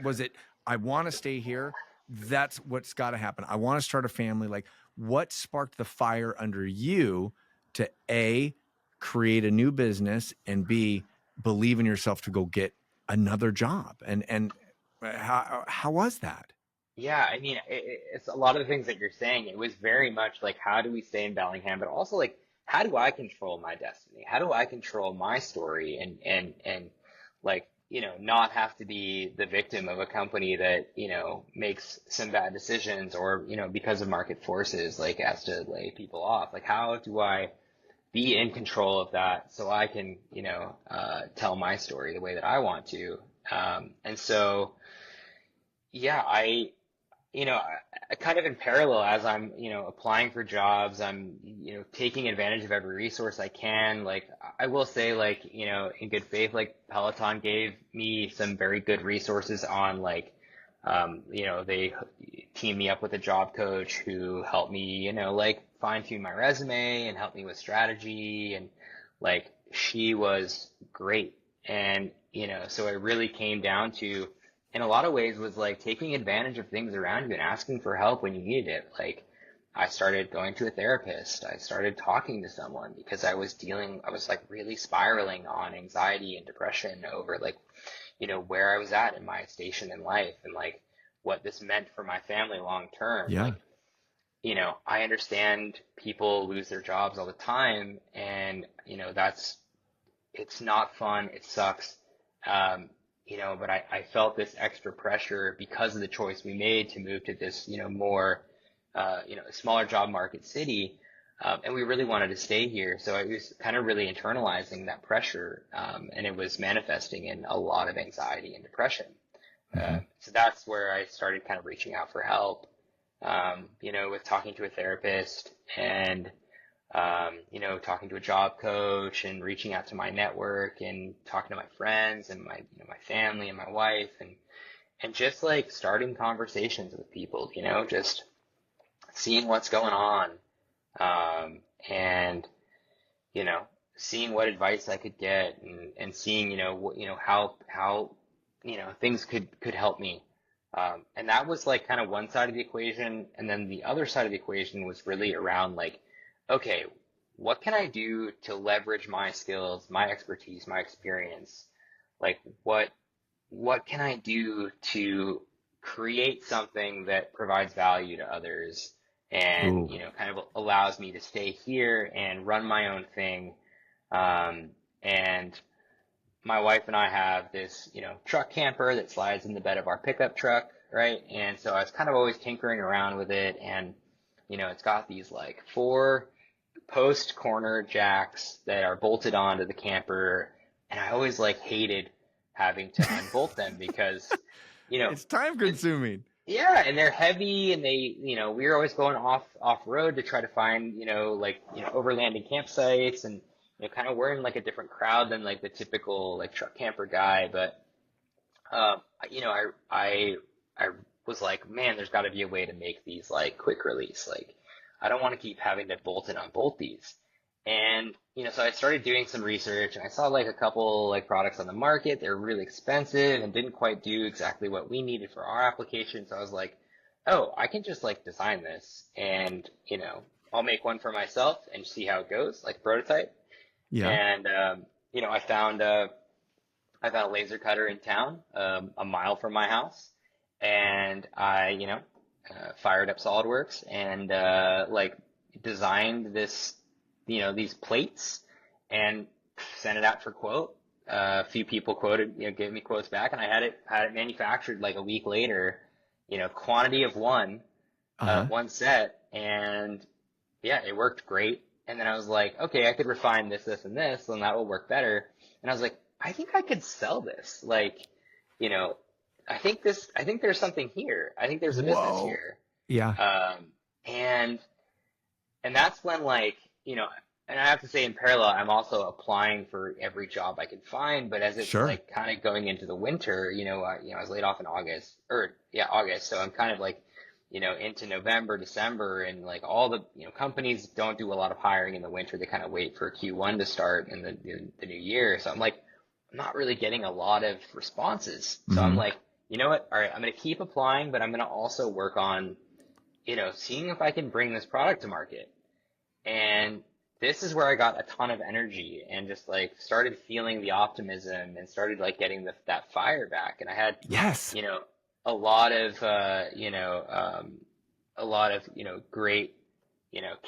was it? I want to stay here. That's what's got to happen. I want to start a family. Like, what sparked the fire under you to A, create a new business, and B, believe in yourself to go get another job? And how was that? Yeah, I mean, it's a lot of the things that you're saying. It was very much like, how do we stay in Bellingham, but also like, how do I control my destiny? How do I control my story and like, not have to be the victim of a company that, makes some bad decisions or, because of market forces, like has to lay people off. Like, how do I be in control of that so I can, tell my story the way that I want to? And so, yeah, I kind of in parallel as I'm, applying for jobs, I'm, taking advantage of every resource I can. Like, I will say, like, in good faith, like Peloton gave me some very good resources on like, they teamed me up with a job coach who helped me, like fine tune my resume and help me with strategy. And like, she was great. And, so it really came down to, in a lot of ways, was like taking advantage of things around you and asking for help when you needed it. Like, I started going to a therapist. I started talking to someone because I was like really spiraling on anxiety and depression over like, where I was at in my station in life and like what this meant for my family long term. Yeah. Like, I understand people lose their jobs all the time and, it's not fun. It sucks. But I felt this extra pressure because of the choice we made to move to this, more, smaller job market city. And we really wanted to stay here. So I was kind of really internalizing that pressure. And it was manifesting in a lot of anxiety and depression. Mm-hmm. So that's where I started kind of reaching out for help, with talking to a therapist and, talking to a job coach and reaching out to my network and talking to my friends and my family and my wife and just like starting conversations with people, just seeing what's going on, and, seeing what advice I could get and seeing, how, things could help me. And that was like kind of one side of the equation. And then the other side of the equation was really around like, okay, what can I do to leverage my skills, my expertise, my experience? Like what can I do to create something that provides value to others and, Ooh. kind of allows me to stay here and run my own thing. And my wife and I have this, truck camper that slides in the bed of our pickup truck, right? And so I was kind of always tinkering around with it and, it's got these like 4 post corner jacks that are bolted onto the camper. And I always like hated having to unbolt them because It's time consuming. Yeah, and they're heavy, and we were always going off road to try to find, overlanding campsites, and kind of we're in like a different crowd than like the typical like truck camper guy. But I was like, man, there's got to be a way to make these like quick release. Like, I don't want to keep having to bolt and unbolt these. And, so I started doing some research, and I saw like a couple like products on the market. They're really expensive and didn't quite do exactly what we needed for our application. So I was like, oh, I can just like design this, and, I'll make one for myself and see how it goes, like prototype. Yeah. And, I found a laser cutter in town, a mile from my house, and I, fired up SolidWorks and, like designed this, these plates, and sent it out for quote. A few people quoted, gave me quotes back, and I had it manufactured like a week later, quantity of one set, and yeah, it worked great. And then I was like, okay, I could refine this, and this, and that will work better. And I was like, I think I could sell this. Like, I think there's something here. I think there's a business here. Yeah. And that's when, like, and I have to say, in parallel, I'm also applying for every job I can find. But as it's like kind of going into the winter, I was laid off in August. So I'm kind of like, into November, December, and like all the, companies don't do a lot of hiring in the winter. They kind of wait for Q1 to start in the new year. So I'm like, I'm not really getting a lot of responses. So I'm like, you know what? All right, I'm going to keep applying, but I'm going to also work on, seeing if I can bring this product to market. And this is where I got a ton of energy and just like started feeling the optimism and started like getting that fire back. And I had, a lot of, great,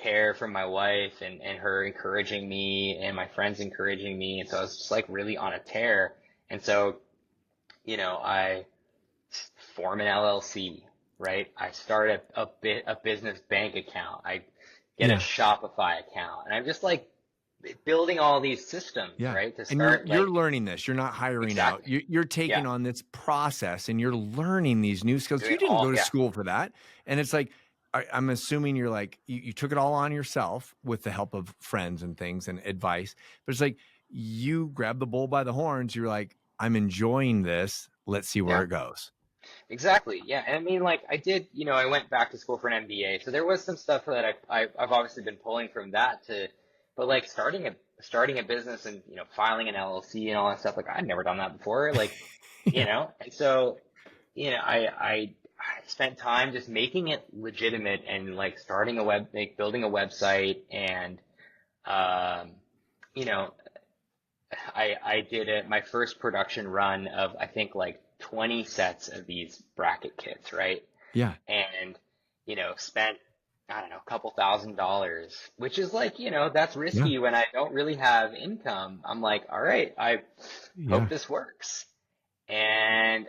care from my wife and her encouraging me and my friends encouraging me. And so I was just like really on a tear. And so, I form an LLC, right? I start a business bank account. I get a Shopify account, and I'm just like building all these systems, right? To start, and you're learning this. You're not hiring out. You're taking on this process, and you're learning these new skills. You didn't go to school for that. And it's like, I'm assuming you're like, you took it all on yourself with the help of friends and things and advice. But it's like, you grabbed the bull by the horns. You're like, I'm enjoying this. Let's see where it goes. Exactly. Yeah. And I mean, like I did, I went back to school for an MBA. So there was some stuff that I've obviously been pulling from that but like starting a business and, filing an LLC and all that stuff, like I'd never done that before. Like, and so, I spent time just making it legitimate and like starting building a website, and, I did my first production run of, I think, like 20 sets of these bracket kits, right? Yeah. And, spent, I don't know, a couple $1,000s, which is like, that's risky when I don't really have income. I'm like, all right, I hope this works. And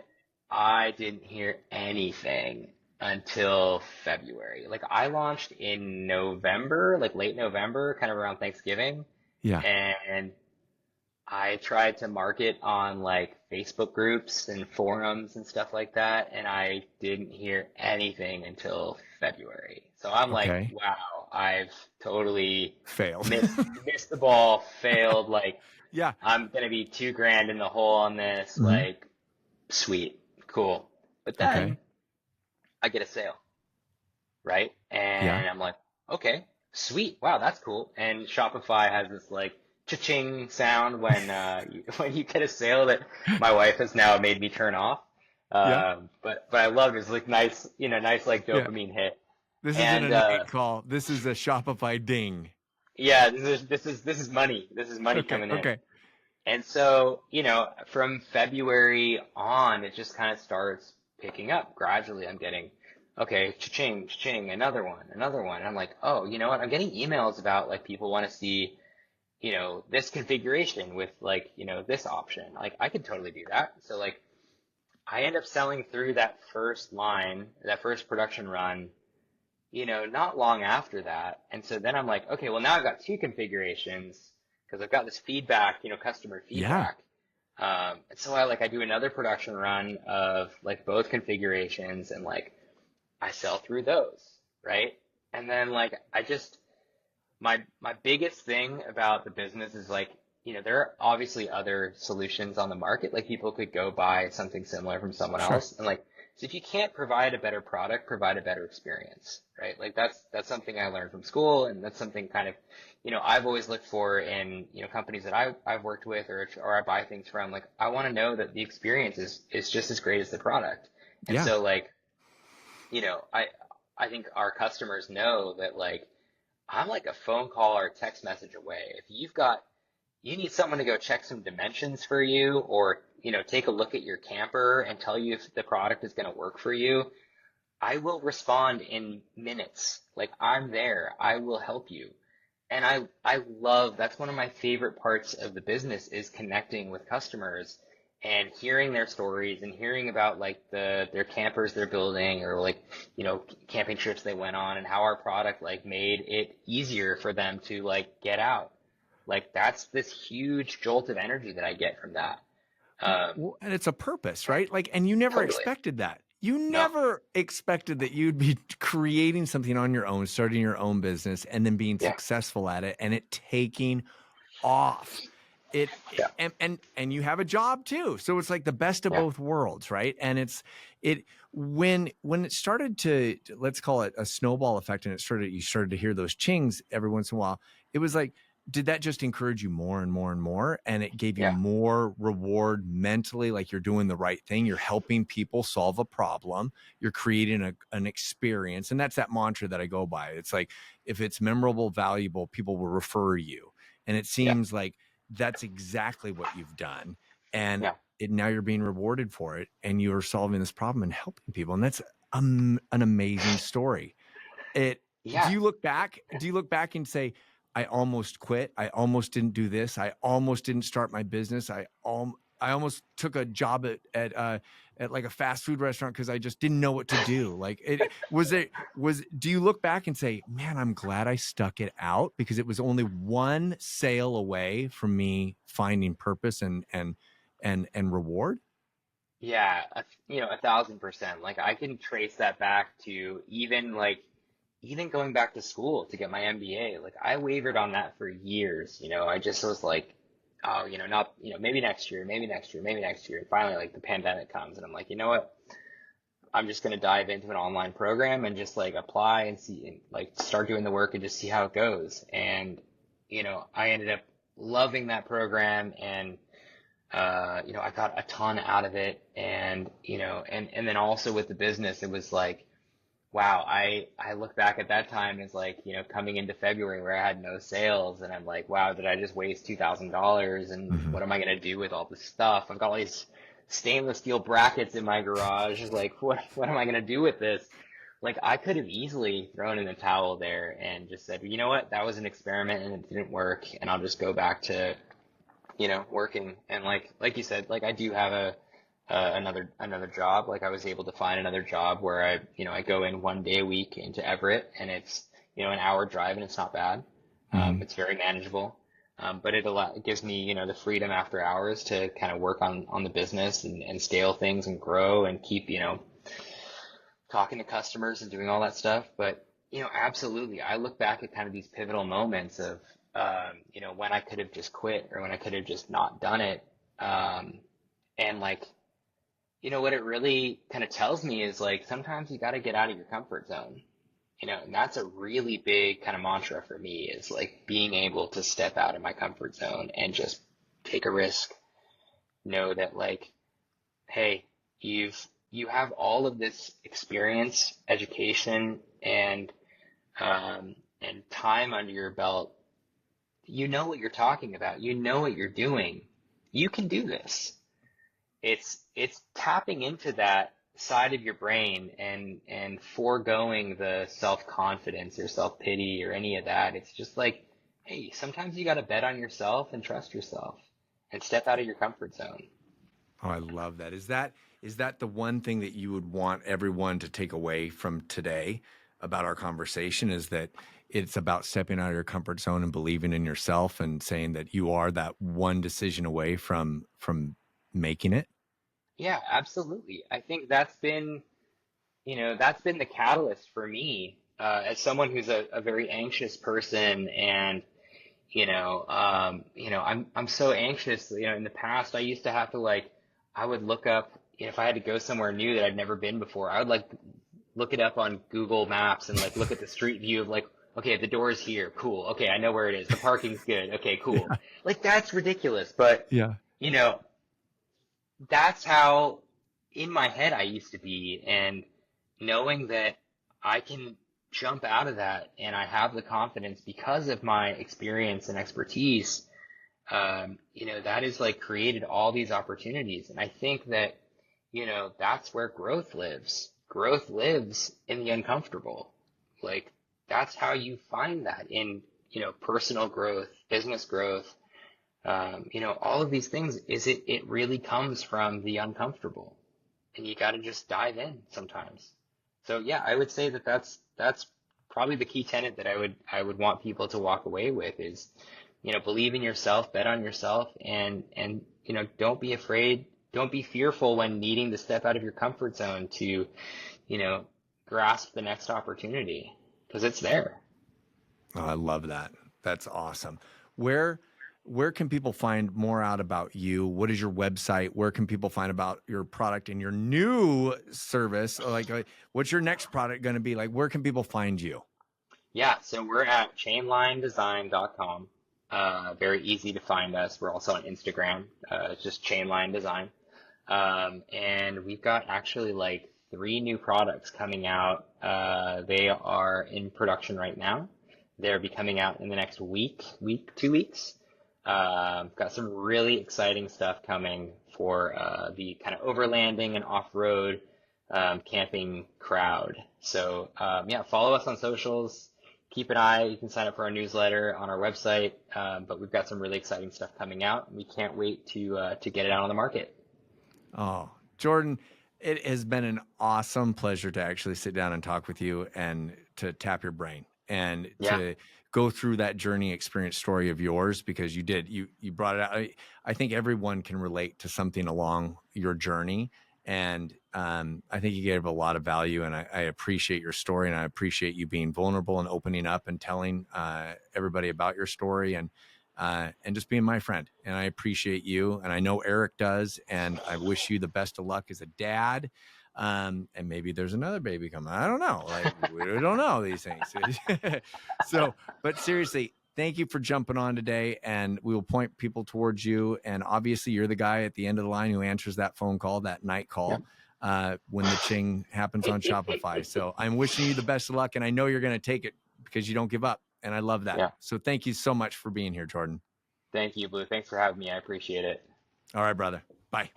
I didn't hear anything until February. Like I launched in November, like late November, kind of around Thanksgiving. Yeah. And I tried to market on like Facebook groups and forums and stuff like that, and I didn't hear anything until February. So I'm like, wow, I've totally failed, missed the ball, failed. Like, I'm going to be $2,000 in the hole on this. Like, sweet, cool. But then I get a sale, right? And I'm like, okay, sweet. Wow, that's cool. And Shopify has this like cha-ching sound when you get a sale that my wife has now made me turn off. But I love it. It's like nice like dopamine hit. This isn't an innate call. This is a Shopify ding. Yeah, this is money. This is money coming in. Okay. And so, from February on, it just kind of starts picking up gradually. I'm getting, okay, cha-ching, cha-ching, another one. And I'm like, oh, you know what? I'm getting emails about like people want to see, this configuration with like, this option. Like I could totally do that. So like I end up selling through that first line, that first production run, not long after that. And so then I'm like, okay, well now I've got two configurations because I've got this feedback, customer feedback. And so I do another production run of like both configurations and like I sell through those, right? And then like I just my biggest thing about the business is like, there are obviously other solutions on the market. Like people could go buy something similar from someone Sure. else. And like, so if you can't provide a better product, provide a better experience, right? Like that's something I learned from school. And that's something kind of, I've always looked for in, companies that I've worked with or I buy things from. Like, I want to know that the experience is just as great as the product. And Yeah. so like, you know, I, I think our customers know that like, I'm like a phone call or a text message away. If you need someone to go check some dimensions for you or, take a look at your camper and tell you if the product is going to work for you, I will respond in minutes. Like I'm there. I will help you. And I love, that's one of my favorite parts of the business is connecting with customers and hearing their stories and hearing about like their campers they're building or like, camping trips they went on and how our product like made it easier for them to like get out. Like that's this huge jolt of energy that I get from that. Well, and it's a purpose, right? Like, and you never Totally. expected that. You No. never expected that you'd be creating something on your own, starting your own business, and then being Yeah. successful at it and it taking off. Yeah. And you have a job too. So it's like the best of Yeah. both worlds, right? And it when it started to, let's call it a snowball effect, and you started to hear those chings every once in a while. It was like, did that just encourage you more and more and more? And it gave you Yeah. more reward mentally, like you're doing the right thing. You're helping people solve a problem. You're creating an experience. And that's that mantra that I go by. It's like, if it's memorable, valuable, people will refer you. And it Yeah. seems like that's exactly what you've done. And Yeah. now you're being rewarded for it. And you're solving this problem and helping people. And that's an amazing story. Do Yeah. you look back? Do you look back and say, I almost quit. I almost didn't do this. I almost didn't start my business. I almost took a job at like a fast food restaurant because I just didn't know what to do. Like do you look back and say, man, I'm glad I stuck it out because it was only one sale away from me finding purpose and reward? Yeah, 1,000%. Like I can trace that back to even going back to school to get my MBA. Like I wavered on that for years. I just was like, oh, not, maybe next year, maybe next year, maybe next year. And finally, like the pandemic comes, and I'm like, you know what? I'm just gonna dive into an online program and just like apply and see, and like start doing the work and just see how it goes. And I ended up loving that program and I got a ton out of it. And, and then also with the business, it was like, wow, I look back at that time as like, coming into February where I had no sales and I'm like, wow, did I just waste $2,000? And Mm-hmm. what am I going to do with all this stuff? I've got all these stainless steel brackets in my garage. Like, what am I going to do with this? Like, I could have easily thrown in the towel there and just said, you know what, that was an experiment and it didn't work. And I'll just go back to, working. And like you said, like I do have another job. Like I was able to find another job where I go in 1 day a week into Everett and it's, an hour drive and it's not bad. Mm-hmm. It's very manageable. But it gives me, the freedom after hours to kind of work on the business and scale things and grow and keep, talking to customers and doing all that stuff. But, absolutely. I look back at kind of these pivotal moments of, when I could have just quit or when I could have just not done it. And like, what it really kind of tells me is like, sometimes you got to get out of your comfort zone, and that's a really big kind of mantra for me is like being able to step out of my comfort zone and just take a risk, know that like, hey, you have all of this experience, education, and time under your belt. You know what you're talking about. You know what you're doing. You can do this. It's tapping into that side of your brain and foregoing the self-confidence or self-pity or any of that. It's just like, hey, sometimes you got to bet on yourself and trust yourself and step out of your comfort zone. Oh, I love that. Is that the one thing that you would want everyone to take away from today about our conversation is that it's about stepping out of your comfort zone and believing in yourself and saying that you are that one decision away from making it? Yeah, absolutely. I think that's been the catalyst for me, as someone who's a very anxious person. And I'm so anxious. In the past, I used to have to I would look up, if I had to go somewhere new that I'd never been before, I would look it up on Google Maps and look at the street view of okay, the door's here, cool. Okay, I know where it is. The parking's good. Okay, cool. That's ridiculous, but Yeah. you know, that's how in my head I used to be. And knowing that I can jump out of that, and I have the confidence because of my experience and expertise, that has created all these opportunities. And I think that, that's where growth lives. Growth lives in the uncomfortable. That's how you find that in, personal growth, business growth, all of these things it really comes from the uncomfortable, and you got to just dive in sometimes. So yeah, I would say that that's probably the key tenet that I would want people to walk away with is, believe in yourself, bet on yourself, and don't be afraid, don't be fearful when needing to step out of your comfort zone to, grasp the next opportunity, because it's there. Oh, I love that. That's awesome. Where can people find more out about you? What is your website? Where can people find about your product and your new service? What's your next product going to be? Where can people find you? Yeah, so we're at chainlinedesign.com. Very easy to find us. We're also on Instagram. It's just Chainline Design. And we've got actually 3 new products coming out. They are in production right now. They'll be coming out in the next week, 2 weeks. Got some really exciting stuff coming for the kind of overlanding and off-road camping crowd. So yeah, follow us on socials. Keep an eye. You can sign up for our newsletter on our website. But we've got some really exciting stuff coming out, and we can't wait to get it out on the market. Oh, Jordan, it has been an awesome pleasure to actually sit down and talk with you and to tap your brain and to go through that journey experience story of yours, because you brought it out. I think everyone can relate to something along your journey. And I think you gave a lot of value, and I appreciate your story, and I appreciate you being vulnerable and opening up and telling everybody about your story, and just being my friend. And I appreciate you, and I know Eric does, and I wish you the best of luck as a dad. And maybe there's another baby coming. I don't know. We don't know these things. But seriously, thank you for jumping on today, and we will point people towards you. And obviously you're the guy at the end of the line who answers that phone call, that night call, when the ching happens on Shopify. So I'm wishing you the best of luck, and I know you're going to take it because you don't give up. And I love that. Yeah. So thank you so much for being here, Jordan. Thank you, Blue. Thanks for having me. I appreciate it. All right, brother. Bye.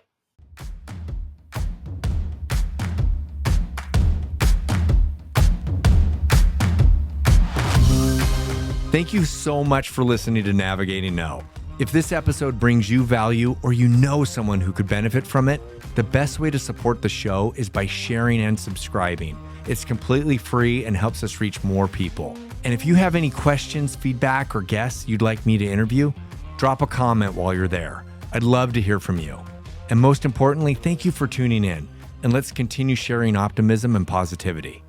Thank you so much for listening to Navigating No. If this episode brings you value, or you know someone who could benefit from it, the best way to support the show is by sharing and subscribing. It's completely free and helps us reach more people. And if you have any questions, feedback, or guests you'd like me to interview, drop a comment while you're there. I'd love to hear from you. And most importantly, thank you for tuning in. And let's continue sharing optimism and positivity.